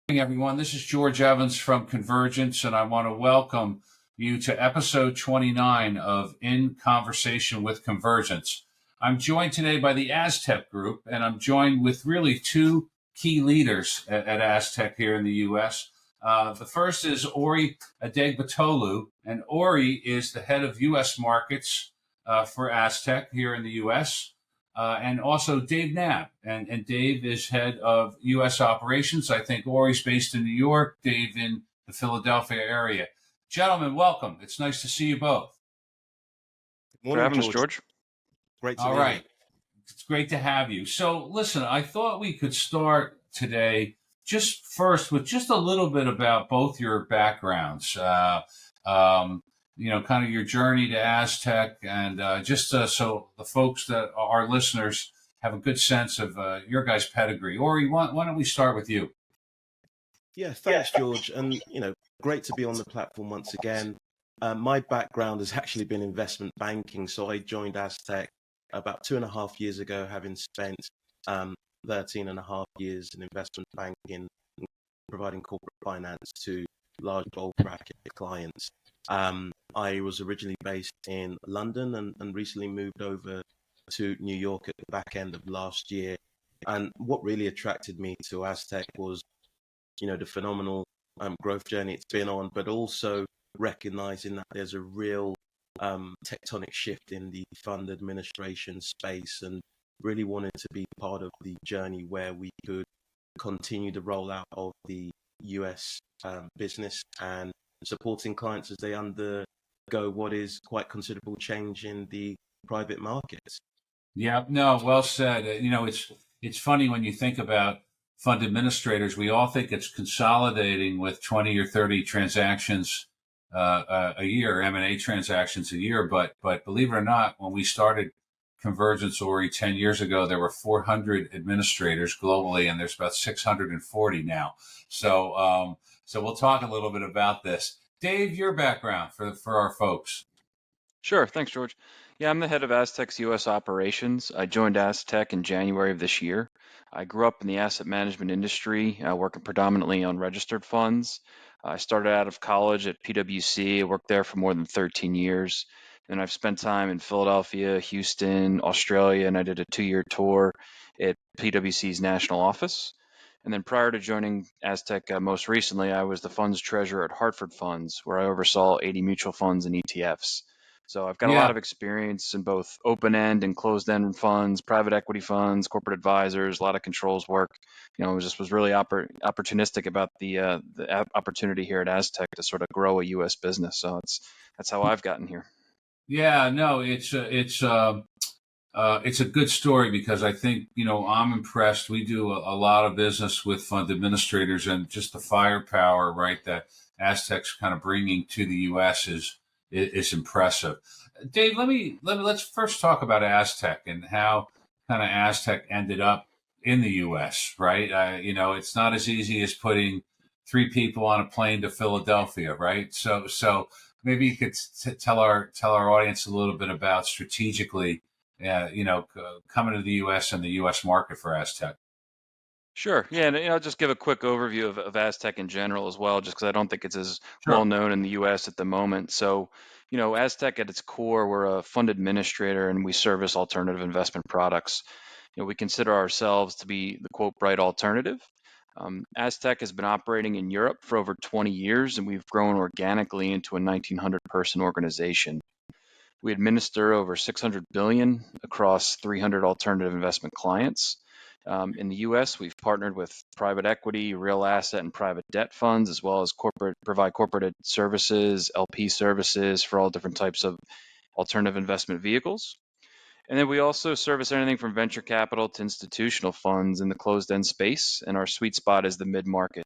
Everyone. This is George Evans from Convergence, and I want to welcome you to episode 29 of In Conversation with Convergence. I'm joined today by the Aztec Group, and I'm joined with really two key leaders at Aztec here in the U.S. The first is Ori Adegbotolu, and Ori is the head of U.S. markets for Aztec here in the U.S., and also Dave Naab. And Dave is head of U.S. operations. I think Ori's based in New York, Dave in the Philadelphia area. Gentlemen, welcome. It's nice to see you both. Good morning, having us, George. Great to All meet right. you. It's great to have you. So listen, I thought we could start today just first with just a little bit about both your backgrounds. Kind of your journey to Aztec, and so the folks that are our listeners have a good sense of your guys' pedigree. Ori, why don't we start with you? Yeah, thanks, George. And, great to be on the platform once again. My background has actually been investment banking. So I joined Aztec about 2.5 years ago, having spent 13 and a half years in investment banking, providing corporate finance to large bulge bracket clients. I was originally based in London and recently moved over to New York at the back end of last year. And what really attracted me to Aztec was, the phenomenal growth journey it's been on, but also recognizing that there's a real tectonic shift in the fund administration space, and really wanted to be part of the journey where we could continue the rollout of the US business and supporting clients as they undergo what is quite considerable change in the private markets. Yeah, no, well said. It's funny when you think about fund administrators. We all think it's consolidating with 20 or 30 transactions a year, M&A transactions a year. But believe it or not, when we started Convergence, Ori, 10 years ago, there were 400 administrators globally, and there's about 640 now. So we'll talk a little bit about this. Dave, your background for our folks. Sure. Thanks, George. Yeah, I'm the head of Aztec's U.S. operations. I joined Aztec in January of this year. I grew up in the asset management industry, working predominantly on registered funds. I started out of college at PwC. I worked there for more than 13 years. And I've spent time in Philadelphia, Houston, Australia, and I did a 2-year tour at PwC's national office. And then prior to joining Aztec, most recently, I was the funds treasurer at Hartford Funds, where I oversaw 80 mutual funds and ETFs. So I've got a lot of experience in both open-end and closed-end funds, private equity funds, corporate advisors, a lot of controls work. It was really opportunistic about the opportunity here at Aztec to sort of grow a U.S. business. So that's how I've gotten here. Yeah, no, it's a good story, because I think, I'm impressed. We do a lot of business with fund administrators, and just the firepower, right, that Aztec's kind of bringing to the U.S. is impressive. Dave, let's first talk about Aztec and how kind of Aztec ended up in the U.S., right? It's not as easy as putting 3 people on a plane to Philadelphia, right? So maybe you could tell our audience a little bit about strategically, coming to the U.S. and the U.S. market for Aztec. Sure. Yeah, and I'll just give a quick overview of Aztec in general as well, just because I don't think it's as well known in the U.S. at the moment. So, Aztec at its core, we're a fund administrator, and we service alternative investment products. We consider ourselves to be the quote bright alternative. Aztec has been operating in Europe for over 20 years, and we've grown organically into a 1,900 person organization. We administer over 600 billion across 300 alternative investment clients. In the U.S., we've partnered with private equity, real asset, and private debt funds, as well as provide corporate services, LP services for all different types of alternative investment vehicles. And then we also service anything from venture capital to institutional funds in the closed-end space, and our sweet spot is the mid-market.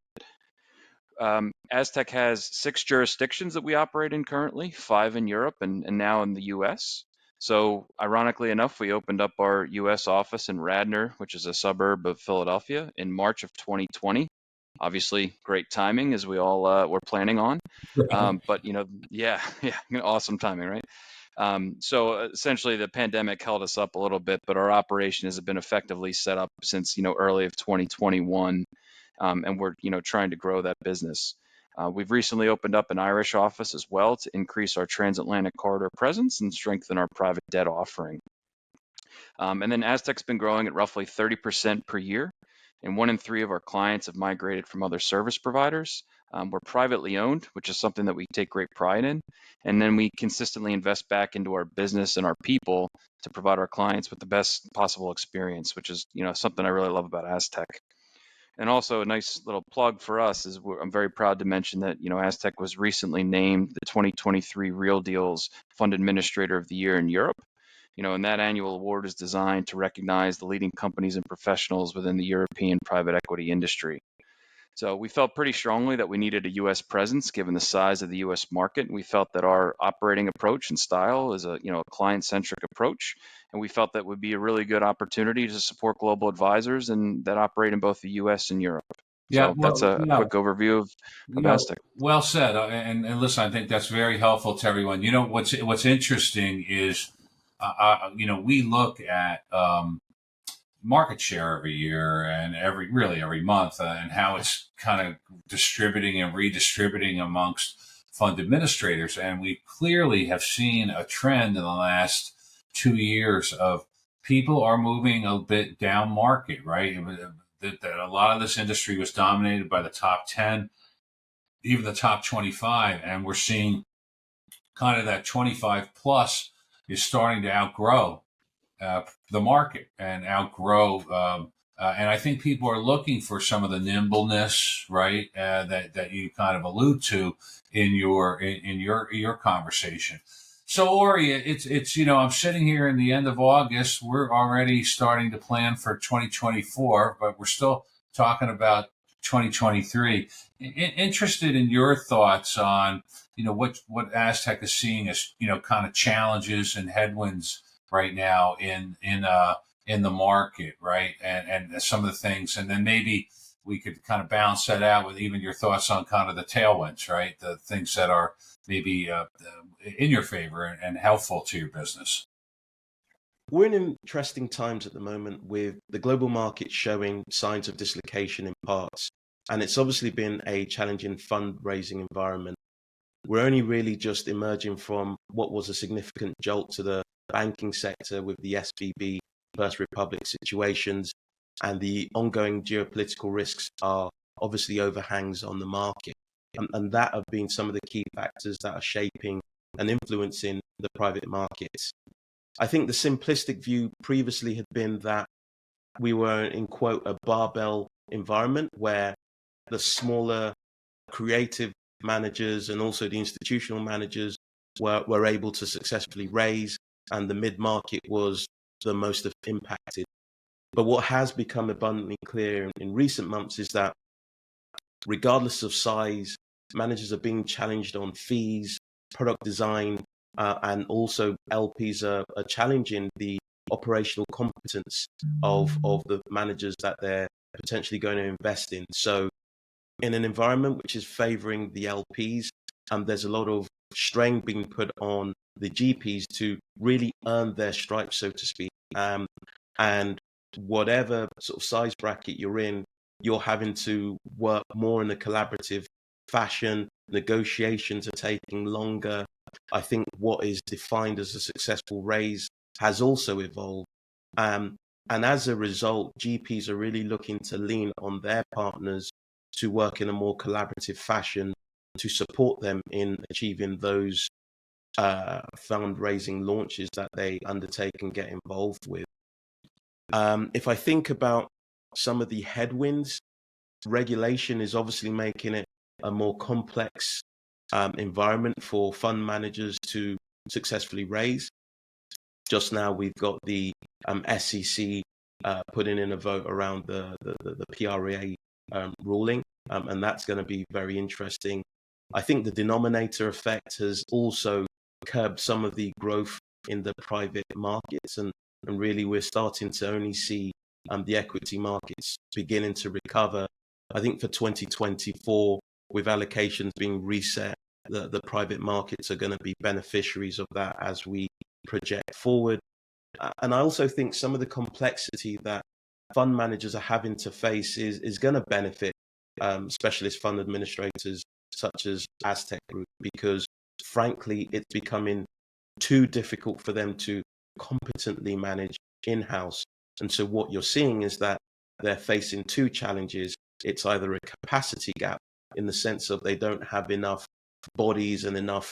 Aztec has 6 jurisdictions that we operate in currently, 5 in Europe and now in the U.S. So ironically enough, we opened up our U.S. office in Radnor, which is a suburb of Philadelphia, in March of 2020. Obviously, great timing, as we all were planning on. But, awesome timing, right? So essentially, the pandemic held us up a little bit, but our operation has been effectively set up since, early of 2021. and we're trying to grow that business. We've recently opened up an Irish office as well to increase our transatlantic corridor presence and strengthen our private debt offering. And then Aztec's been growing at roughly 30% per year, and 1 in 3 of our clients have migrated from other service providers. We're privately owned, which is something that we take great pride in. And then we consistently invest back into our business and our people to provide our clients with the best possible experience, which is something I really love about Aztec. And also a nice little plug for us is I'm very proud to mention that Aztec was recently named the 2023 Real Deals Fund Administrator of the Year in Europe. And that annual award is designed to recognize the leading companies and professionals within the European private equity industry. So we felt pretty strongly that we needed a U.S. presence given the size of the U.S. market. We felt that our operating approach and style is a client-centric approach, and we felt that would be a really good opportunity to support global advisors and that operate in both the U.S. and Europe. Yeah, so that's a quick overview of Aztec. Well said. And listen, I think that's very helpful to everyone. What's interesting is, we look at market share every year and every month, and how it's kind of distributing and redistributing amongst fund administrators. And we clearly have seen a trend in the last 2 years of people are moving a bit down market, right? That a lot of this industry was dominated by the top 10, even the top 25, and we're seeing kind of that 25 plus is starting to outgrow the market and outgrow. And I think people are looking for some of the nimbleness, right? That you kind of allude to in your conversation. So Ori, it's I'm sitting here in the end of August. We're already starting to plan for 2024, but we're still talking about 2023. Interested in your thoughts on what Aztec is seeing as kind of challenges and headwinds right now in the market, right? And some of the things, and then maybe we could kind of balance that out with even your thoughts on kind of the tailwinds, right? The things that are maybe in your favor and helpful to your business. We're in interesting times at the moment with the global market showing signs of dislocation in parts, and it's obviously been a challenging fundraising environment. We're only really just emerging from what was a significant jolt to the banking sector with the SVB First Republic situations, and the ongoing geopolitical risks are obviously overhangs on the market. And that have been some of the key factors that are shaping and influencing the private markets. I think the simplistic view previously had been that we were in, quote, a barbell environment where the smaller creative managers and also the institutional managers were able to successfully raise, and the mid-market was the most impacted. But what has become abundantly clear in recent months is that regardless of size, managers are being challenged on fees, product design, and also LPs are challenging the operational competence of the managers that they're potentially going to invest in. So in an environment which is favoring the LPs, there's a lot of strain being put on the GPs to really earn their stripes, so to speak. And whatever sort of size bracket you're in, you're having to work more in a collaborative fashion. Negotiations are taking longer. I think what is defined as a successful raise has also evolved. And as a result, GPs are really looking to lean on their partners to work in a more collaborative fashion to support them in achieving those fundraising launches that they undertake and get involved with. If I think about some of the headwinds, regulation is obviously making it a more complex environment for fund managers to successfully raise. Just now, we've got the SEC putting in a vote around the PRA ruling, and that's going to be very interesting. I think the denominator effect has also curbed some of the growth in the private markets, and really we're starting to only see the equity markets beginning to recover. I think for 2024, with allocations being reset, the private markets are going to be beneficiaries of that as we project forward. And I also think some of the complexity that fund managers are having to face is going to benefit specialist fund administrators such as Aztec Group, because frankly, it's becoming too difficult for them to competently manage in-house. And so what you're seeing is that they're facing two challenges. It's either a capacity gap in the sense of they don't have enough bodies and enough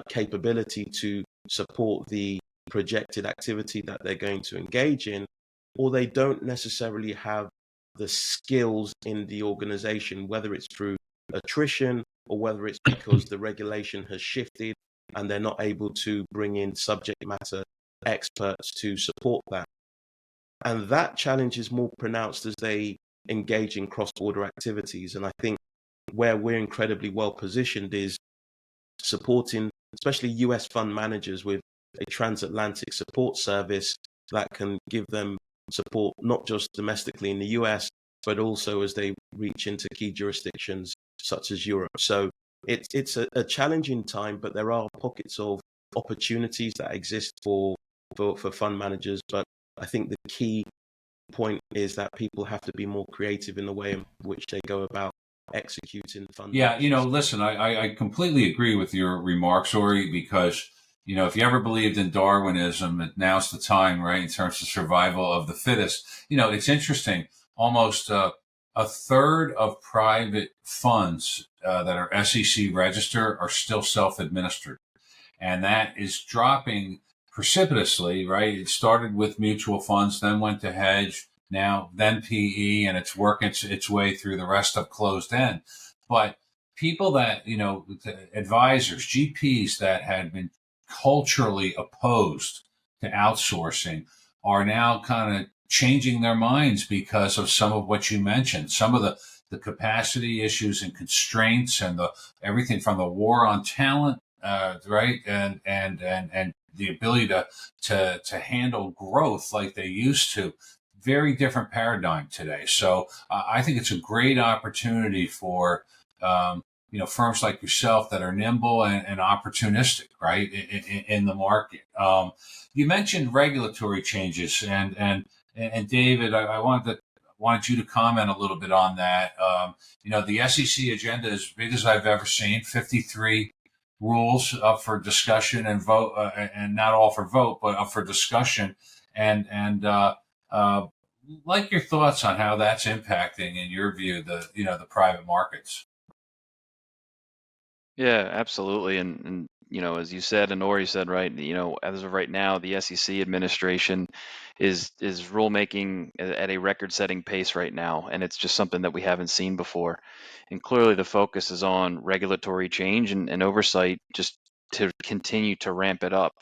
capability to support the projected activity that they're going to engage in, or they don't necessarily have the skills in the organization, whether it's through attrition or whether it's because the regulation has shifted and they're not able to bring in subject matter experts to support that. And that challenge is more pronounced as they engage in cross-border activities. And I think where we're incredibly well positioned is supporting especially US fund managers with a transatlantic support service that can give them support not just domestically in the US, but also as they reach into key jurisdictions such as Europe. So it's a challenging time, but there are pockets of opportunities that exist for fund managers. But I think the key point is that people have to be more creative in the way in which they go about executing fund. Yeah, listen, I completely agree with your remarks, Ori, because, if you ever believed in Darwinism, now's the time, right, in terms of survival of the fittest. It's interesting. Almost a third of private funds that are SEC registered are still self-administered. And that is dropping precipitously, right? It started with mutual funds, then went to hedge, then PE, and it's working its way through the rest of closed end. But people that, advisors, GPs that had been culturally opposed to outsourcing are now kind of changing their minds because of some of what you mentioned, some of the capacity issues and constraints and everything from the war on talent, right, and the ability to handle growth like they used to. Very different paradigm today. So I think it's a great opportunity for firms like yourself that are nimble and opportunistic, right, in the market. You mentioned regulatory changes, and David, I wanted you to comment a little bit on that. The SEC agenda is as big as I've ever seen. 53 rules up for discussion and vote, and not all for vote, but up for discussion. And like your thoughts on how that's impacting, in your view, the private markets. Yeah, absolutely. And as you said, and Ori said, right, as of right now, the SEC administration is rulemaking at a record-setting pace right now, and it's just something that we haven't seen before. And clearly the focus is on regulatory change and oversight just to continue to ramp it up.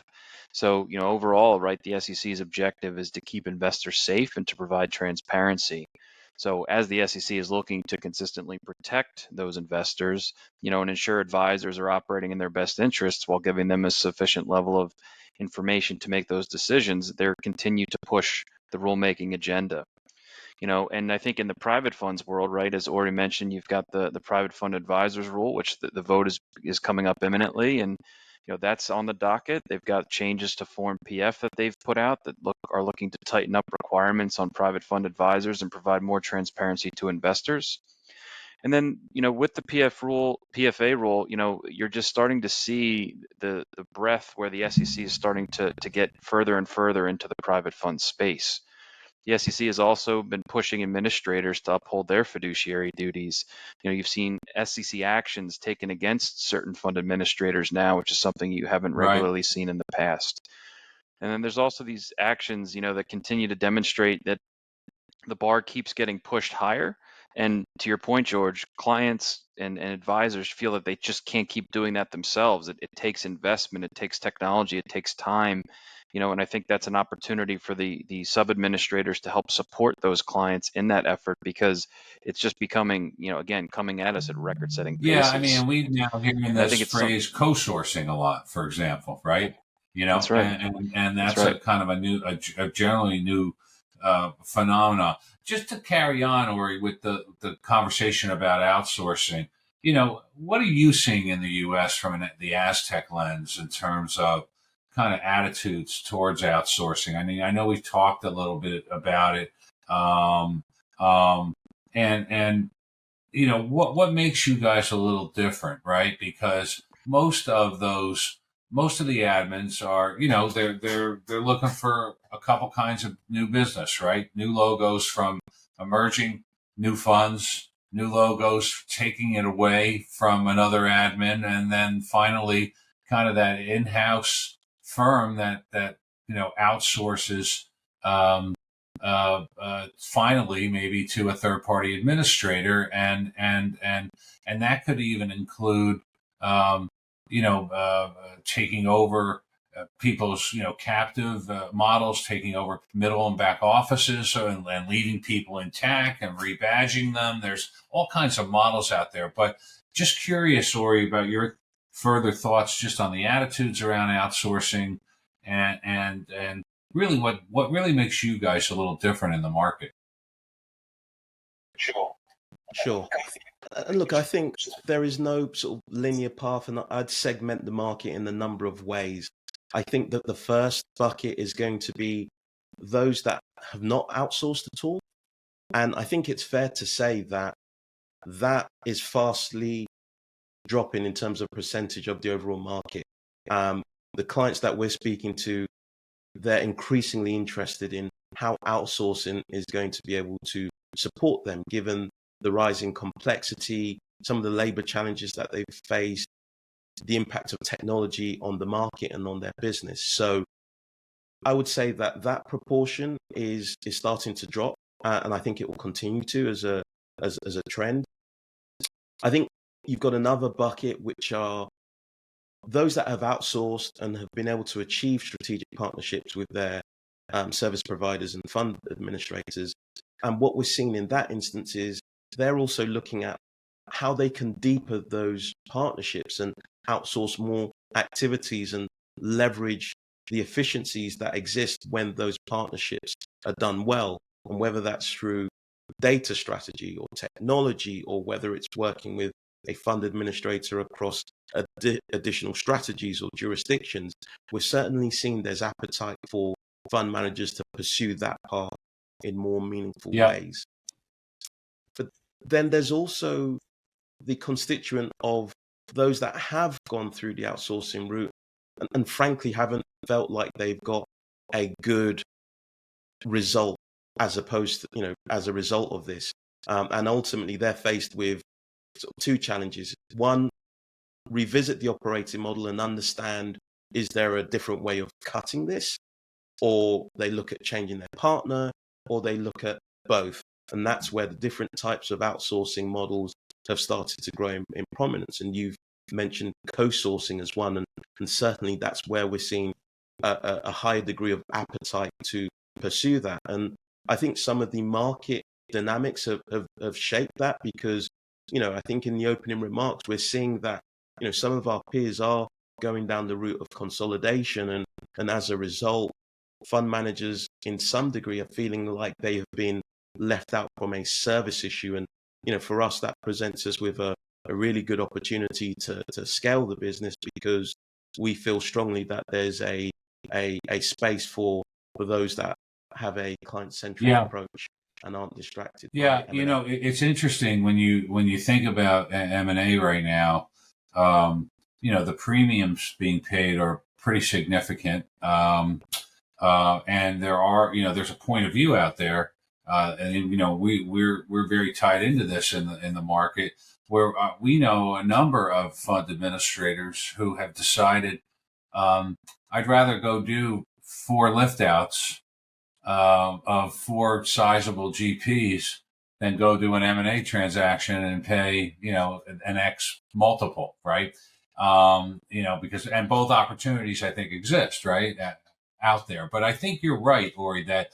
So, overall, right, the SEC's objective is to keep investors safe and to provide transparency. So as the SEC is looking to consistently protect those investors, and ensure advisors are operating in their best interests while giving them a sufficient level of information to make those decisions, they're continue to push the rulemaking agenda. And I think in the private funds world, right, as already mentioned, you've got the private fund advisors rule, which the vote is coming up imminently, and that's on the docket. They've got changes to Form PF that they've put out that are looking to tighten up requirements on private fund advisors and provide more transparency to investors. And then, with the PFA rule, you're just starting to see the breadth where the SEC is starting to get further and further into the private fund space. The SEC has also been pushing administrators to uphold their fiduciary duties. You've seen SEC actions taken against certain fund administrators now, which is something you haven't regularly seen in the past. And then there's also these actions, that continue to demonstrate that the bar keeps getting pushed higher. And to your point, George, clients and advisors feel that they just can't keep doing that themselves. It takes investment, it takes technology, it takes time, and I think that's an opportunity for the sub-administrators to help support those clients in that effort, because it's just becoming, again, coming at us at record-setting paces. Yeah, I mean, we now hearing this phrase co-sourcing a lot, for example, right? That's right. And that's a kind of a generally new phenomena. Just to carry on, Ori, with the conversation about outsourcing, what are you seeing in the U.S. from the Aztec lens in terms of kind of attitudes towards outsourcing? I mean, I know we've talked a little bit about it, and what makes you guys a little different, right? Because most of the admins are, they're looking for a couple kinds of new business, right? New logos from emerging, new funds, new logos, taking it away from another admin, and then finally kind of that in-house firm that outsources, um, finally maybe to a third party administrator, and that could even include taking over people's captive models, taking over middle and back offices, and leaving people intact and rebadging them. There's all kinds of models out there, but just curious, Ori, about your further thoughts just on the attitudes around outsourcing, and really what really makes you guys a little different in the market. Sure. And look, I think there is no sort of linear path, and I'd segment the market in a number of ways. I think that the first bucket is going to be those that have not outsourced at all. And I think it's fair to say that that is fastly dropping in terms of percentage of the overall market. The clients that we're speaking to, they're increasingly interested in how outsourcing is going to be able to support them, given the rising complexity, some of the labor challenges that they've faced, the impact of technology on the market and on their business. So I would say that that proportion is starting to drop, and I think it will continue to as a trend. I think you've got another bucket, which are those that have outsourced and have been able to achieve strategic partnerships with their service providers and fund administrators. And what we're seeing in that instance is they're also looking at how they can deepen those partnerships and outsource more activities and leverage the efficiencies that exist when those partnerships are done well, and whether that's through data strategy or technology, or whether it's working with a fund administrator across additional strategies or jurisdictions. We're certainly seeing there's appetite for fund managers to pursue that path in more meaningful ways. But then there's also the constituent of those that have gone through the outsourcing route and frankly haven't felt like they've got a good result as opposed to, as a result of this. And ultimately they're faced with sort of two challenges. One, revisit the operating model and understand, is there a different way of cutting this? Or they look at changing their partner, or they look at both. And that's where the different types of outsourcing models have started to grow in prominence. And you've mentioned co-sourcing as one, and certainly that's where we're seeing a higher degree of appetite to pursue that. And I think some of the market dynamics have shaped that, because, I think in the opening remarks, we're seeing that, some of our peers are going down the route of consolidation. And as a result, fund managers in some degree are feeling like they have been left out from a service issue. And, for us, that presents us with a really good opportunity to scale the business, because we feel strongly that there's a space for those that have a client-centric approach and aren't distracted. It's interesting when you think about M&A right now. The premiums being paid are pretty significant, and there's a point of view out there, and we're very tied into this in the market, where we know a number of fund administrators who have decided, I'd rather go do 4 lift outs of 4 sizable GPs than go do an M&A transaction and pay, an X multiple, right? Because, and both opportunities I think exist, right, out there. But I think you're right, Ori, that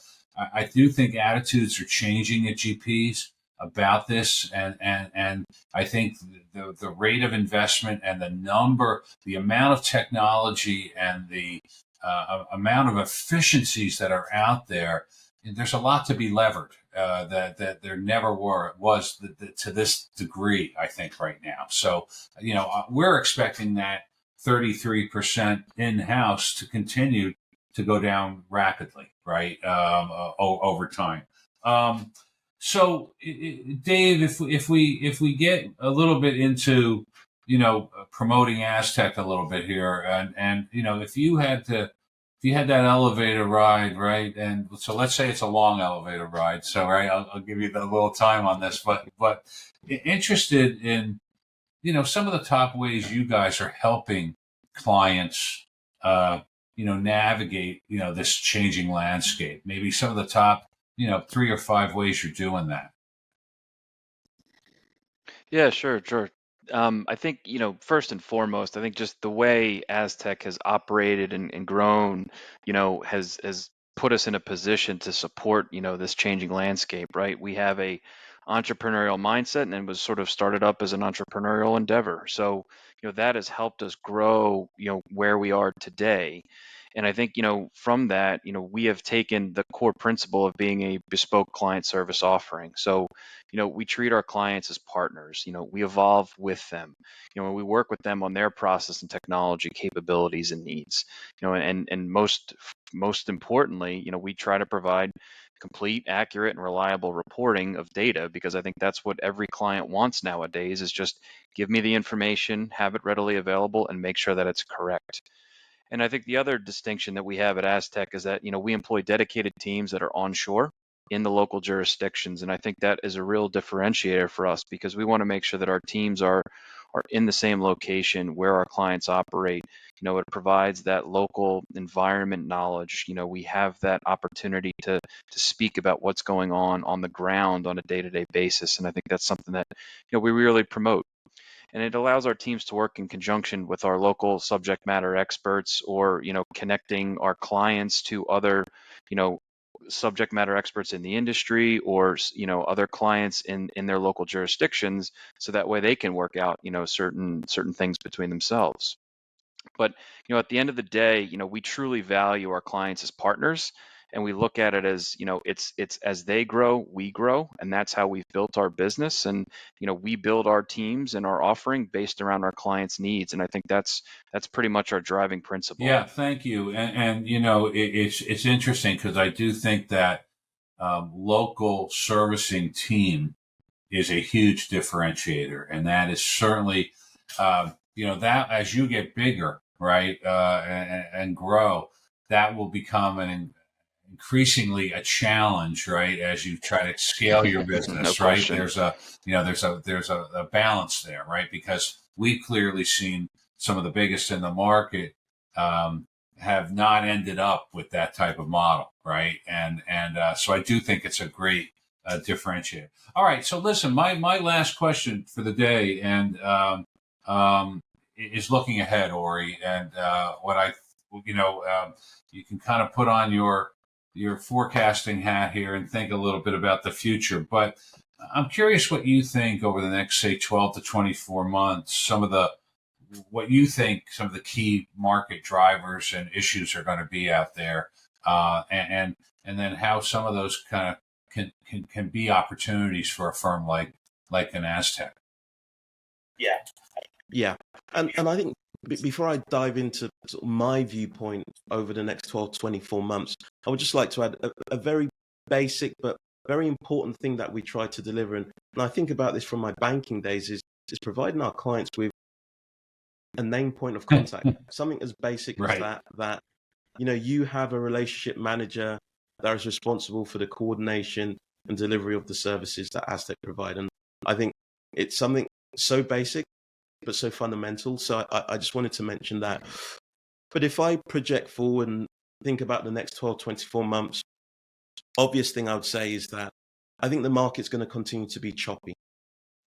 I do think attitudes are changing at GPs about this, and I think the rate of investment and the amount of technology and the amount of efficiencies that are out there, there's a lot to be levered that there never was to this degree, I think, right now. So, we're expecting that 33% in-house to continue to go down rapidly, right, over time. So, Dave, if we get a little bit into, promoting Aztec a little bit here, and if you had that elevator ride, right, and so let's say it's a long elevator ride, so right, I'll give you the little time on this, but interested in, some of the top ways you guys are helping clients, navigate, this changing landscape. Maybe some of the top, 3 or 5 ways you're doing that. Yeah, sure, sure. I think, first and foremost, I think just the way Aztec has operated and grown, has put us in a position to support, this changing landscape, right? We have a entrepreneurial mindset and it was sort of started up as an entrepreneurial endeavor. So, that has helped us grow, where we are today. And I think, from that, we have taken the core principle of being a bespoke client service offering. So, we treat our clients as partners. We evolve with them. We work with them on their process and technology capabilities and needs. And most importantly, we try to provide complete, accurate, and reliable reporting of data, because I think that's what every client wants nowadays, is just give me the information, have it readily available, and make sure that it's correct. And I think the other distinction that we have at Aztec is that, we employ dedicated teams that are onshore in the local jurisdictions. And I think that is a real differentiator for us, because we want to make sure that our teams are in the same location where our clients operate. It provides that local environment knowledge. We have that opportunity to speak about what's going on the ground on a day-to-day basis. And I think that's something that, we really promote. And it allows our teams to work in conjunction with our local subject matter experts, or connecting our clients to other you know subject matter experts in the industry, or other clients in their local jurisdictions, so that way they can work out certain things between themselves. But at the end of the day, we truly value our clients as partners, and we look at it as, it's as they grow, we grow, and that's how we've built our business. And we build our teams and our offering based around our clients' needs, and I think that's pretty much our driving principle. Yeah, thank you. And it's interesting because I do think that local servicing team is a huge differentiator, and that is certainly, that as you get bigger, right, and grow, that will become an increasingly a challenge, right, as you try to scale your No business, right? question. There's a balance there, right? Because we've clearly seen some of the biggest in the market have not ended up with that type of model, right? And so I do think it's a great differentiator. All right, so listen, my last question for the day, and is looking ahead, Ori, and what I, you can kind of put on your forecasting hat here and think a little bit about the future. But I'm curious what you think over the next, say, 12 to 24 months, what you think some of the key market drivers and issues are going to be out there, and then how some of those kind of can be opportunities for a firm like an Aztec. Yeah, and I think before I dive into sort of my viewpoint over the next 12 to 24 months, I would just like to add a very basic but very important thing that we try to deliver. And I think about this from my banking days is providing our clients with a name point of contact, something as basic as Right. that, you have a relationship manager that is responsible for the coordination and delivery of the services that Aztec provide. And I think it's something so basic but so fundamental. So I just wanted to mention that. But if I project forward and think about the next 12, 24 months, obvious thing I would say is that I think the market's going to continue to be choppy.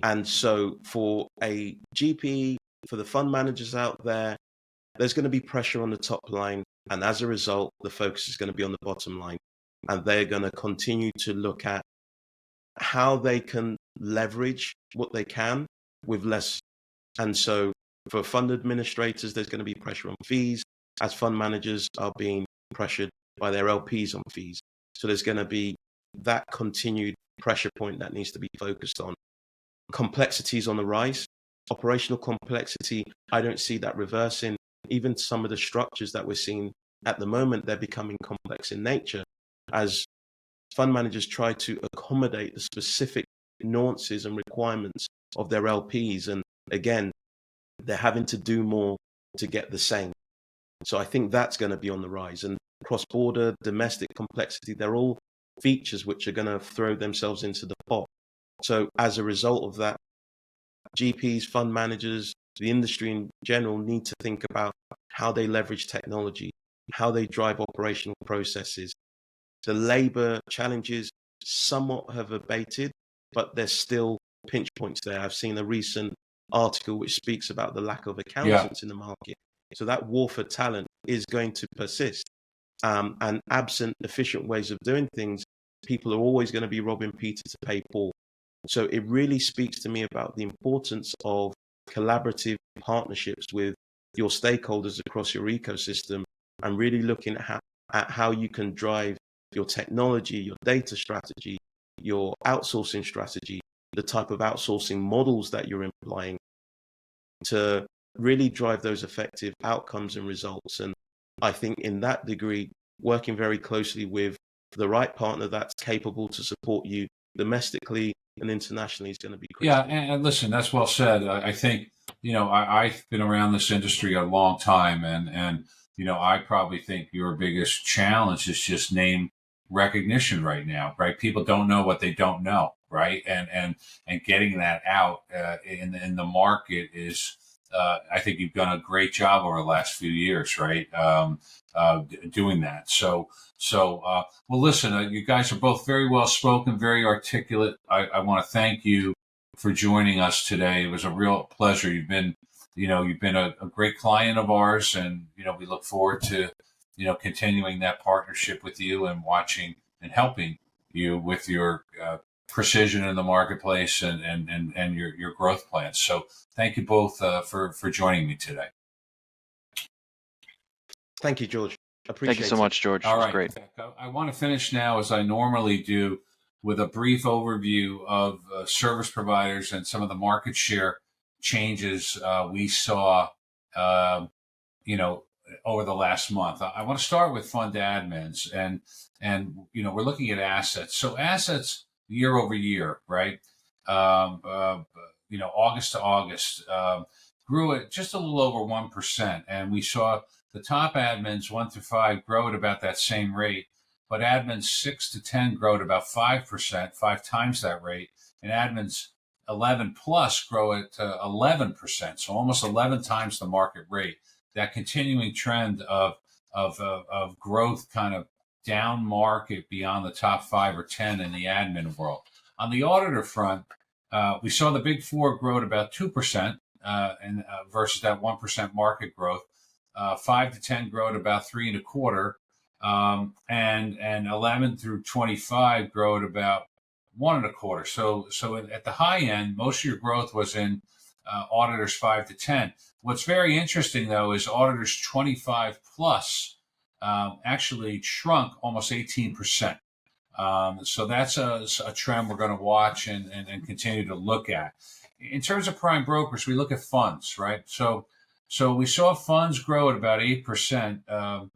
And so for a GP, for the fund managers out there, there's going to be pressure on the top line. And as a result, the focus is going to be on the bottom line. And they're going to continue to look at how they can leverage what they can with less. And so for fund administrators, there's going to be pressure on fees as fund managers are being pressured by their LPs on fees. So there's going to be that continued pressure point that needs to be focused on. Complexities on the rise, operational complexity, I don't see that reversing. Even some of the structures that we're seeing at the moment, they're becoming complex in nature as fund managers try to accommodate the specific nuances and requirements of their LPs. And again, they're having to do more to get the same. So I think that's going to be on the rise. And cross-border, domestic complexity, they're all features which are going to throw themselves into the pot. So as a result of that, GPs, fund managers, the industry in general need to think about how they leverage technology, how they drive operational processes. The labor challenges somewhat have abated, but there's still pinch points there. I've seen a recent article which speaks about the lack of accountants in the market. So that war for talent is going to persist. And absent efficient ways of doing things, people are always going to be robbing Peter to pay Paul. So it really speaks to me about the importance of collaborative partnerships with your stakeholders across your ecosystem, and really looking at how you can drive your technology, your data strategy, your outsourcing strategy, the type of outsourcing models that you're implying to really drive those effective outcomes and results. And I think in that degree, working very closely with the right partner that's capable to support you domestically and internationally is going to be critical. Yeah, and listen, that's well said. I think, I've been around this industry a long time, and I probably think your biggest challenge is just name recognition right now, right? People don't know what they don't know, right? And getting that out in the market is, I think you've done a great job over the last few years, right? Doing that. So, well, listen, you guys are both very well spoken, very articulate. I want to thank you for joining us today. It was a real pleasure. You've been a great client of ours, and, we look forward to, continuing that partnership with you and watching and helping you with your precision in the marketplace and your growth plans. So thank you both for joining me today. Thank you, George. Appreciate it. Thank you so much, George. All It was right. great. I want to finish now, as I normally do, with a brief overview of service providers and some of the market share changes we saw, over the last month. I want to start with fund admins, and we're looking at assets. So assets year over year, right? August to August grew at just a little over 1%, and we saw the top admins 1 through 5 grow at about that same rate, but admins 6 to 10 grow at about 5%, 5 times that rate, and admins 11 plus grow at 11%, so almost 11 times the market rate. That continuing trend of growth, kind of down market beyond the top 5 or 10 in the admin world. On the auditor front, we saw the big four grow at about 2%, versus that 1% market growth. 5 to 10 grow at about 3.25%, and 11 through 25 grow at about 1.25%. So at the high end, most of your growth was in auditors 5 to 10. What's very interesting, though, is auditors 25 plus actually shrunk almost 18%. So that's a trend we're going to watch and continue to look at. In terms of prime brokers, we look at funds, right? So we saw funds grow at about 8%.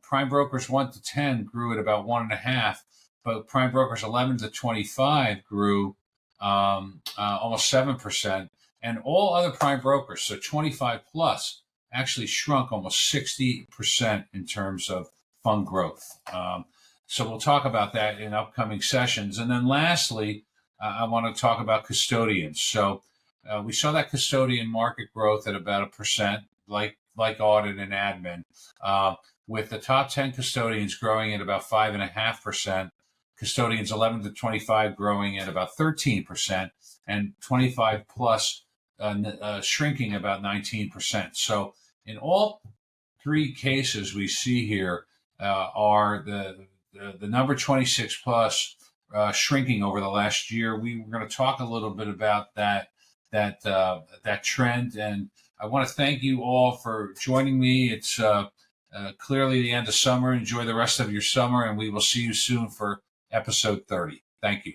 Prime brokers 1 to 10 grew at about 1.5%, but prime brokers 11 to 25 grew almost 7%. And all other prime brokers, so 25 plus, actually shrunk almost 60% in terms of fund growth. So we'll talk about that in upcoming sessions. And then lastly, I want to talk about custodians. So we saw that custodian market growth at about 1%, like audit and admin, with the top 10 custodians growing at about 5.5%, custodians 11 to 25 growing at about 13%, and 25 plus shrinking about 19%. So in all three cases we see here are the number 26 plus shrinking over the last year. We were going to talk a little bit about that trend, and I want to thank you all for joining me. It's clearly the end of summer. Enjoy the rest of your summer, and we will see you soon for episode 30. Thank you.